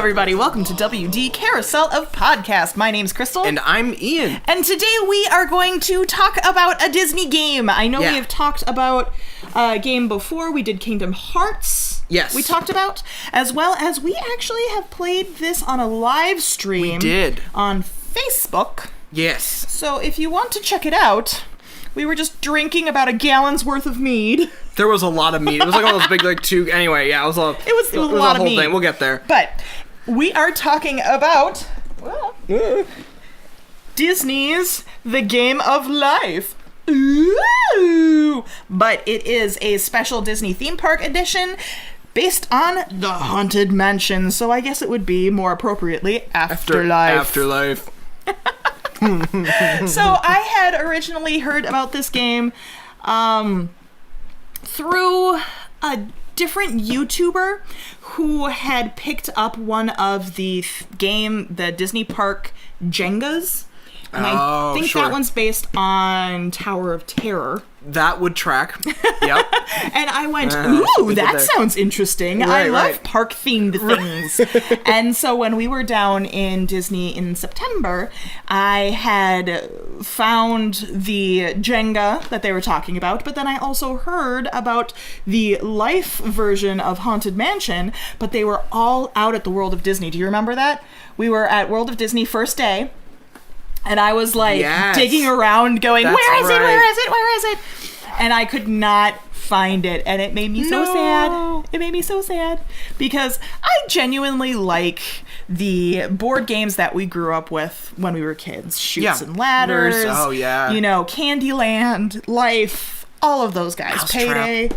everybody. Welcome to WD Carousel of Podcast. My name's Crystal. And I'm Ian. And today we are going to talk about a Disney game. I know we have talked about a game before. We did Kingdom Hearts. Yes. We talked about, as well as we actually have played this on a live stream. We did. On Facebook. Yes. So if you want to check it out, we were just drinking about a gallon's worth of mead. There was a lot of meat. It was like all those big, like, two... Anyway, yeah, it was a lot of meat. Thing. We'll get there. But we are talking about Disney's The Game of Life. Ooh! But it is a special Disney theme park edition based on the Haunted Mansion. So I guess it would be more appropriately Afterlife. Afterlife. So I had originally heard about this game through a different YouTuber who had picked up one of the Disney Park Jengas. And I think that one's based on Tower of Terror. That would track. Yep. And I went, ooh, that sounds interesting. I love park-themed things. And so when we were down in Disney in September, I had found the Jenga that they were talking about, but then I also heard about the Life version of Haunted Mansion, but they were all out at the World of Disney. Do you remember that? We were at World of Disney first day. And I was like digging around going, where is it? And I could not find it. And it made me so sad. It made me so sad. Because I genuinely like the board games that we grew up with when we were kids. Chutes and Ladders. You know, Candyland, Life, all of those guys. Payday.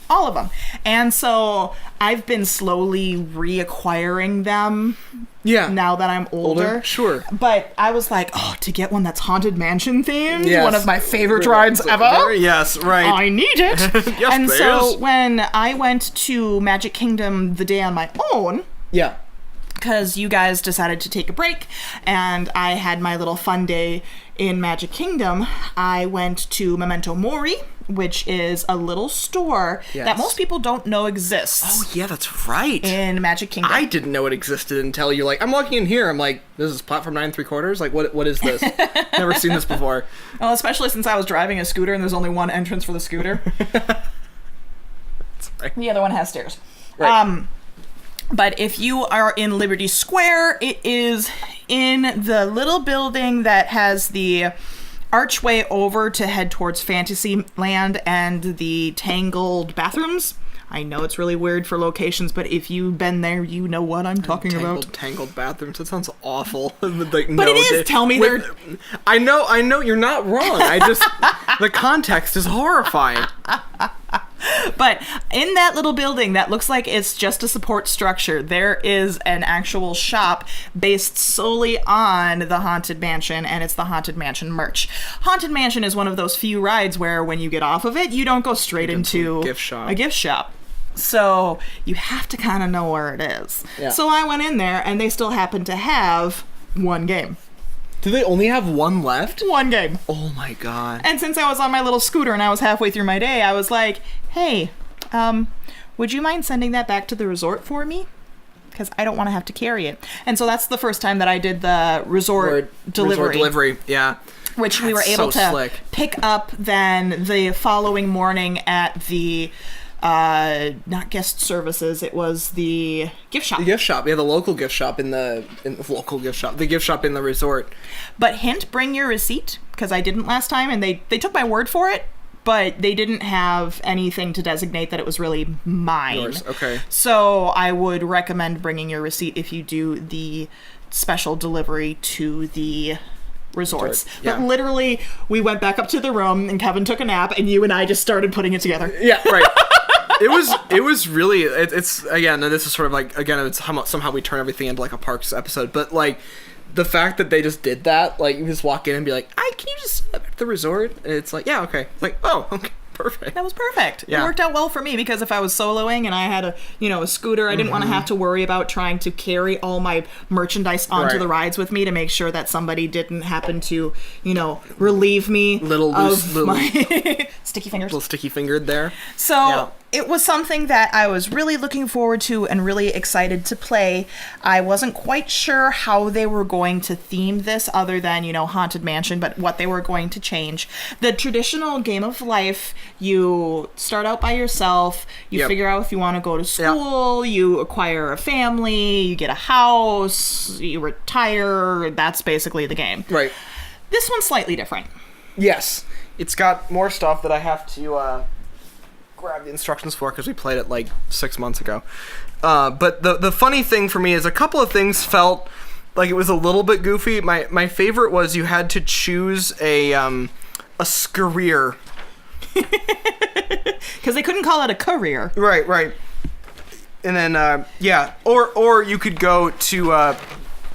All of them. And so I've been slowly reacquiring them. Yeah. Now that I'm older. Sure. But I was like, to get one that's Haunted Mansion themed, one of my favorite rides ever. Yes, right. I need it. Yes, and so when I went to Magic Kingdom the day on my own. Yeah. Because you guys decided to take a break, and I had my little fun day in Magic Kingdom. I went to Memento Mori, which is a little store that most people don't know exists. Oh, yeah, that's right. In Magic Kingdom. I didn't know it existed until you're like, I'm walking in here. I'm like, this is platform 9 3/4? Like, what is this? Never seen this before. Well, especially since I was driving a scooter and there's only one entrance for the scooter. That's right. The other one has stairs. Right. But if you are in Liberty Square, it is in the little building that has the archway over to head towards Fantasyland and the tangled bathrooms. I know it's really weird for locations, but if you've been there, you know what I'm talking about. Tangled bathrooms. That sounds awful. But it is. Tell me they're... I know. You're not wrong. The context is horrifying. But in that little building that looks like it's just a support structure, there is an actual shop based solely on the Haunted Mansion, and it's the Haunted Mansion merch. Haunted Mansion is one of those few rides where when you get off of it, you don't go straight into a gift shop. So you have to kind of know where it is. Yeah. So I went in there, and they still happen to have one game. Do they only have one left? One game. Oh my god. And since I was on my little scooter and I was halfway through my day, I was like, hey, would you mind sending that back to the resort for me? Because I don't want to have to carry it. And so that's the first time that I did the resort delivery. Resort delivery, yeah. Which we were able to pick up then the following morning at the... not guest services, it was the gift shop. The gift shop, the local gift shop the gift shop in the resort. But hint, bring your receipt, because I didn't last time, and they took my word for it, but they didn't have anything to designate that it was really mine. Yours, okay. So I would recommend bringing your receipt if you do the special delivery to the resorts. Yeah. But literally, we went back up to the room, and Kevin took a nap, and you and I just started putting it together. Yeah, right. It was really, it's again, this is sort of like, again, it's somehow we turn everything into like a parks episode, but like, the fact that they just did that, like, you just walk in and be like, can you just set up at the resort? And it's like, yeah, okay. Like, oh, okay. Perfect. That was perfect. Yeah. It worked out well for me because if I was soloing and I had a scooter, I didn't want to have to worry about trying to carry all my merchandise onto the rides with me to make sure that somebody didn't happen to, relieve me of my Sticky fingers. A little sticky fingered there. So it was something that I was really looking forward to and really excited to play. I wasn't quite sure how they were going to theme this other than, Haunted Mansion, but what they were going to change. The traditional game of life, you start out by yourself, you figure out if you want to go to school, you acquire a family, you get a house, you retire. That's basically the game. Right. This one's slightly different. Yes. It's got more stuff that I have to grab the instructions for because we played it like 6 months ago. But the funny thing for me is a couple of things felt like it was a little bit goofy. My favorite was you had to choose a career. Because they couldn't call it a career. Right. And then, or you could go to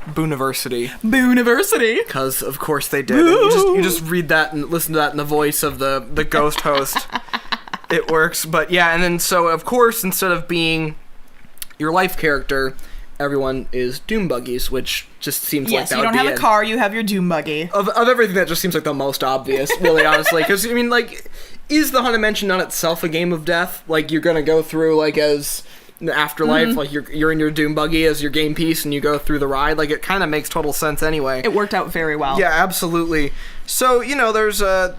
Booniversity. Booniversity. Because, of course, they did. You just read that and listen to that in the voice of the ghost host. It works. But, yeah, and then, so, of course, instead of being your life character, everyone is Doom Buggies, which just seems like that would be you don't have a car, you have your Doom Buggy. Of everything, that just seems like the most obvious, really, honestly. Because, I mean, like, is the Haunted Mansion not itself a game of death? Like, you're going to go through, like, as the afterlife, like you're in your Doom Buggy as your game piece and you go through the ride. Like, it kind of makes total sense anyway. It worked out very well. Yeah, absolutely. So, there's so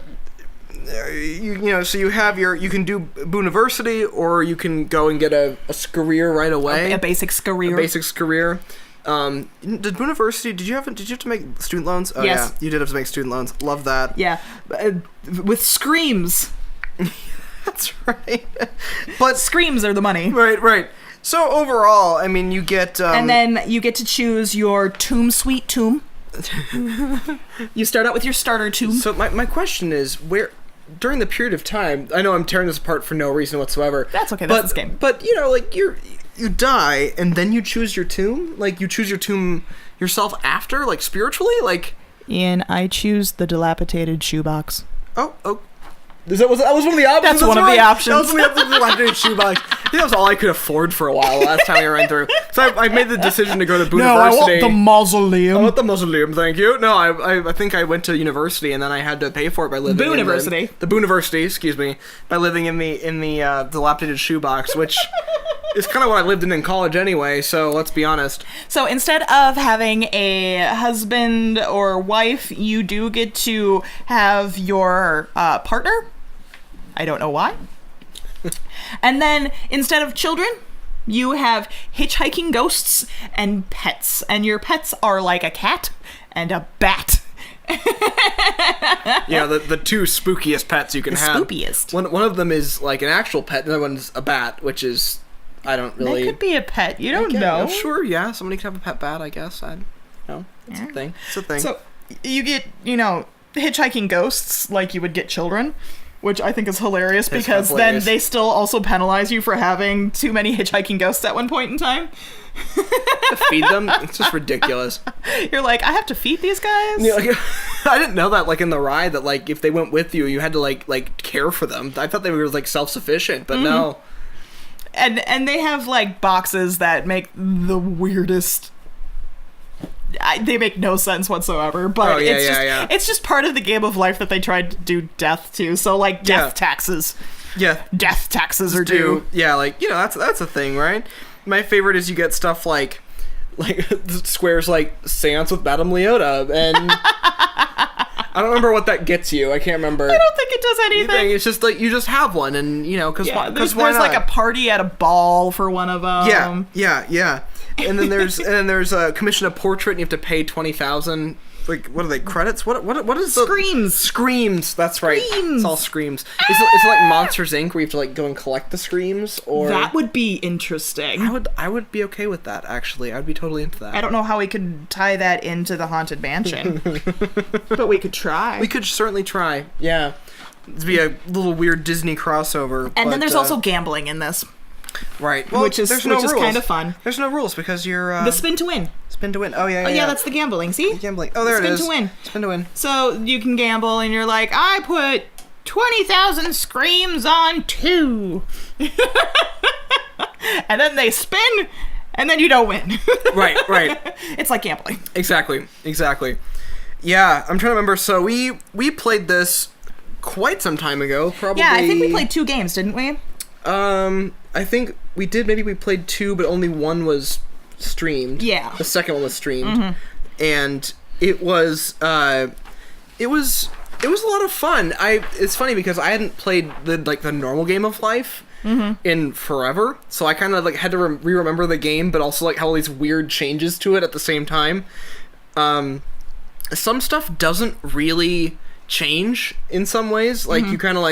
you have you can do Booniversity, or you can go and get a career right away. A basic career. Did Booniversity, did you have to make student loans? Oh, yes. Yeah, you did have to make student loans. Love that. Yeah. With screams. That's right. But screams are the money. Right. So overall, I mean, you get... and then you get to choose your Sweet Tomb. You start out with your starter tomb. So my question is, where... During the period of time... I know I'm tearing this apart for no reason whatsoever. That's okay, that's this game. But, like, you die, and then you choose your tomb? Like, you choose your tomb yourself after? Like, spiritually? Like... Ian, I choose the dilapidated shoebox. Oh. That was one of the options. That's one of the options. That was one of the options. Dilapidated shoebox. I think that was all I could afford for a while last time we ran through. So I made the decision to go to Booniversity. No, I want the mausoleum. I want the mausoleum, thank you. No, I think I went to university and then I had to pay for it by living Booniversity. The Booniversity, excuse me, by living in the dilapidated shoebox, which is kind of what I lived in college anyway. So let's be honest. So instead of having a husband or wife, you do get to have your partner. I don't know why. And then instead of children, you have hitchhiking ghosts and pets. And your pets are like a cat and a bat. Yeah, the two spookiest pets you can have. Spookiest. One of them is like an actual pet, the other one's a bat, which is, I don't really... That could be a pet. You don't know. Sure, yeah. Somebody could have a pet bat, I guess. It's a thing. It's a thing. So you get, hitchhiking ghosts like you would get children. Which I think is hilarious because then they still also penalize you for having too many hitchhiking ghosts at one point in time. To feed them? It's just ridiculous. You're like, I have to feed these guys? Yeah, like, I didn't know that, like, in the ride, that, like, if they went with you, you had to, like care for them. I thought they were, like, self-sufficient, but no. And they have, like, boxes that make the weirdest... they make no sense whatsoever, but it's just part of the game of life that they tried to do death to. So, like, death taxes. Yeah. Death taxes are due. Yeah, like, that's a thing, right? My favorite is you get stuff like squares like Seance with Madame Leota, and I don't remember what that gets you. I can't remember. I don't think it does anything. It's just like you just have one, and because why not? There's like a party at a ball for one of them. Yeah. And then there's a commission a portrait, and you have to pay 20,000. Like, what are they, credits? What is the... Screams, that's right. Screams. It's all screams. Is it like Monsters, Inc., where you have to, like, go and collect the screams? Or... That would be interesting. I would be okay with that, actually. I would be totally into that. I don't know how we could tie that into the Haunted Mansion. But we could try. We could certainly try, yeah. It'd be a little weird Disney crossover. And then there's also gambling in this. Right. Well, which is kind of fun. There's no rules because you're... the spin to win. Spin to win. Oh, yeah. Yeah, that's the gambling. See? Gambling. Oh, there it is. Spin to win. Spin to win. So you can gamble and you're like, I put 20,000 screams on 2. And then they spin and then you don't win. Right. It's like gambling. Exactly. Yeah, I'm trying to remember. So we played this quite some time ago. Probably. Yeah, I think we played 2 games, didn't we? I think we did. Maybe we played 2, but only one was streamed. Yeah. The second one was streamed, and it was a lot of fun. It's funny because I hadn't played the normal Game of Life in forever, so I kind of had to re-remember the game, but also have all these weird changes to it at the same time. Some stuff doesn't really change in some ways. You kind of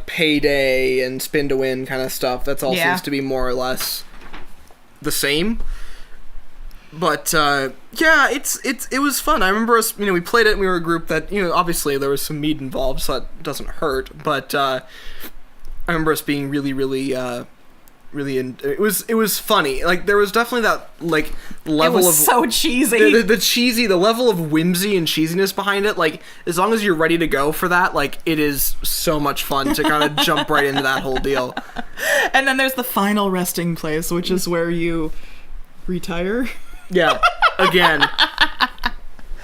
payday and spin to win kind of stuff. That's all seems to be more or less the same. But yeah, it was fun. I remember us, we played it and we were a group that, obviously there was some mead involved, so that doesn't hurt. But I remember us being really, really, it was funny. There was definitely that level of so cheesy. The level of whimsy and cheesiness behind it. As long as you're ready to go for that, it is so much fun to kind of jump right into that whole deal. And then there's the final resting place, which is where you retire. Yeah, again.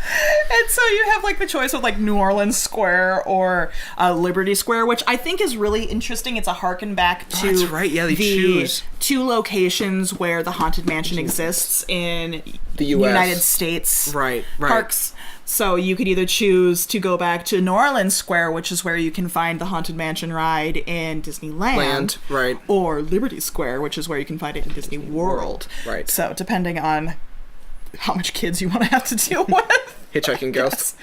And so you have the choice of New Orleans Square or Liberty Square, which I think is really interesting. It's a harken back to that's right. Yeah, they choose 2 locations where the Haunted Mansion exists in the US. United States right. parks. So you could either choose to go back to New Orleans Square, which is where you can find the Haunted Mansion ride in Disneyland, right, or Liberty Square, which is where you can find it in Disney World. Right. So depending on how much kids you want to have to deal with. Hitchhiking ghosts.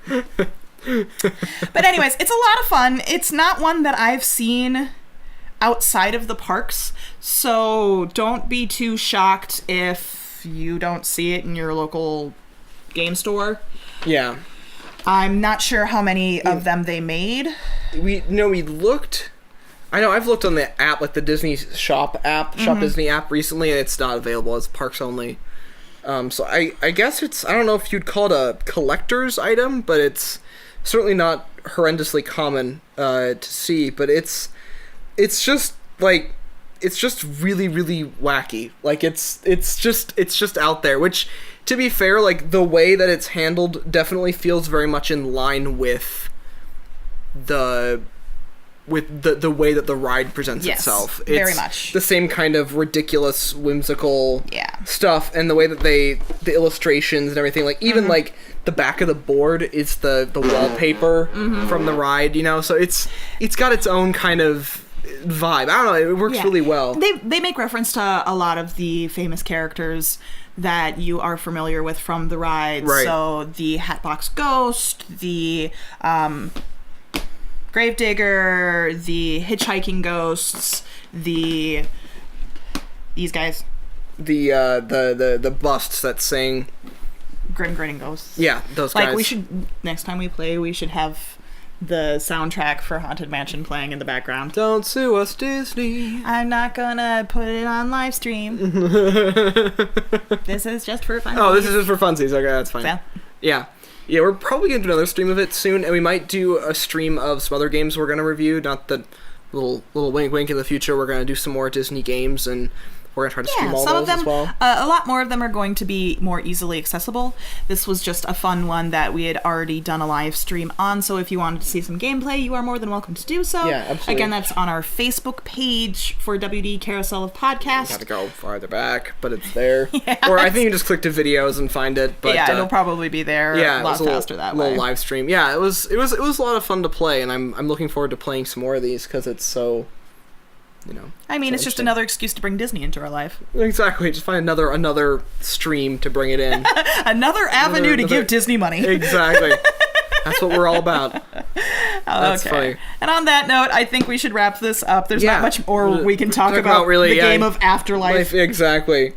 But anyways, it's a lot of fun. It's not one that I've seen outside of the parks, so don't be too shocked if you don't see it in your local game store. Yeah. I'm not sure how many of them they made. We looked. I know I've looked on the app, the Disney Shop app, Shop Disney app recently, and it's not available. It's parks only. So I guess I don't know if you'd call it a collector's item, but it's certainly not horrendously common to see. But it's just really, really wacky. It's just out there, which, to be fair, the way that it's handled definitely feels very much in line with the way that the ride presents itself. It's very much the same kind of ridiculous, whimsical stuff, and the way that the illustrations and everything, even the back of the board is the wallpaper from the ride, so it's got its own kind of vibe. I don't know, it works really well. They make reference to a lot of the famous characters that you are familiar with from the rides. Right. So the Hatbox Ghost, the Gravedigger, the Hitchhiking Ghosts, these guys. The busts that sing Grim Grinning Ghosts. Yeah, those guys. We should, next time we play, we should have the soundtrack for Haunted Mansion playing in the background. Don't sue us, Disney. I'm not gonna put it on live stream. This is just for funsies. Oh, this is just for funsies. Okay, that's fine. So. Yeah. Yeah, we're probably going to do another stream of it soon, and we might do a stream of some other games we're going to review. Not the little wink wink in the future. We're going to do some more Disney games, and we're going to try to stream all some those of them, as well. A lot more of them are going to be more easily accessible. This was just a fun one that we had already done a live stream on, so if you wanted to see some gameplay, you are more than welcome to do so. Yeah, absolutely. Again, that's on our Facebook page for WD Carousel of Podcast. You have to go farther back, but it's there. Or I think you just click to videos and find it. But it'll probably be there a lot faster that way. Little live stream. Yeah, it was a lot of fun to play, and I'm looking forward to playing some more of these because it's so... it's just another excuse to bring Disney into our life. Exactly. Just find another stream to bring it in. Another avenue to give Disney money. Exactly. That's what we're all about. That's funny. And on that note, I think we should wrap this up. There's not much more we can talk about the game of Afterlife. Exactly.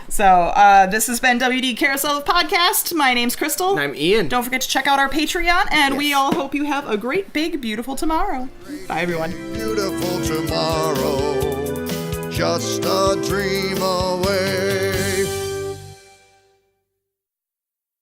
So, this has been WD Carousel Podcast. My name's Crystal. And I'm Ian. Don't forget to check out our Patreon, and we all hope you have a great, big, beautiful tomorrow. Bye, everyone. Beautiful tomorrow, just a dream away.